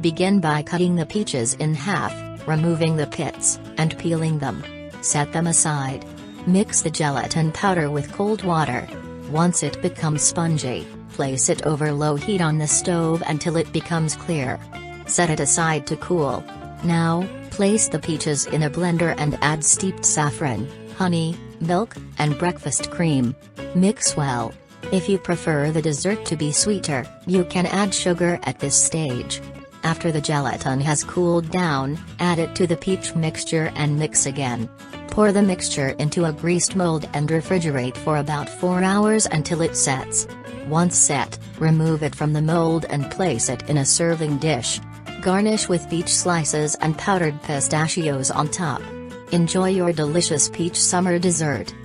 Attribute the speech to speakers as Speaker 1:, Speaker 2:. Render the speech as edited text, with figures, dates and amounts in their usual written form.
Speaker 1: Begin by cutting the peaches in half, removing the pits, and peeling them. Set them aside. Mix the gelatin powder with cold water. Once it becomes spongy, place it over low heat on the stove until it becomes clear. Set it aside to cool. Now, place the peaches in a blender and add steeped saffron, honey, milk, and breakfast cream. Mix well. If you prefer the dessert to be sweeter, you can add sugar at this stage. After the gelatin has cooled down, add it to the peach mixture and mix again. Pour the mixture into a greased mold and refrigerate for about 4 hours until it sets. Once set, remove it from the mold and place it in a serving dish. Garnish with peach slices and powdered pistachios on top. Enjoy your delicious peach summer dessert.